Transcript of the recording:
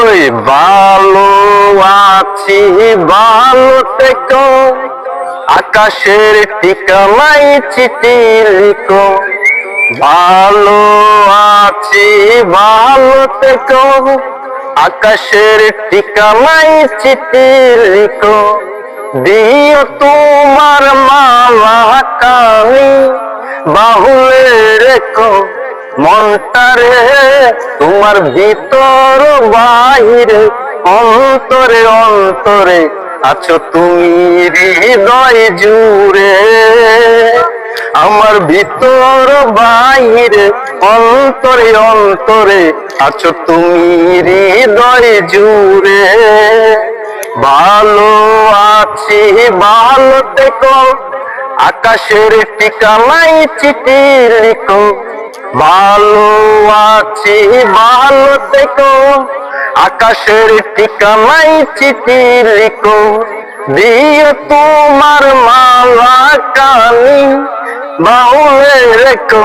ওই ভালো আছি ভালো থেকো, আকাশের ঠিকানাই চিঠি লিখো। ভালো আছি ভালো থেকো, আকাশের ঠিকানাই চিঠি লিখো। দিও তোমার মালা কানি, বাহুলে রেখো মনটারে। তোমার ভিতর বাহিরে অন্তরে অন্তরে আছো তুমি হৃদয় জুড়ে। আমার ভিতর বাহিরে অন্তরে অন্তরে আছো তুমি হৃদয় জুড়ে। ভালো আছি ভালো থেকো, আকাশের ঠিকানাই চিঠি লিখো। ভালো আছি ভালো থেকো, আকাশের ঠিকানাই চিঠি লিখো। দিও তোমার মালা কানি, বাহুলে রেখো।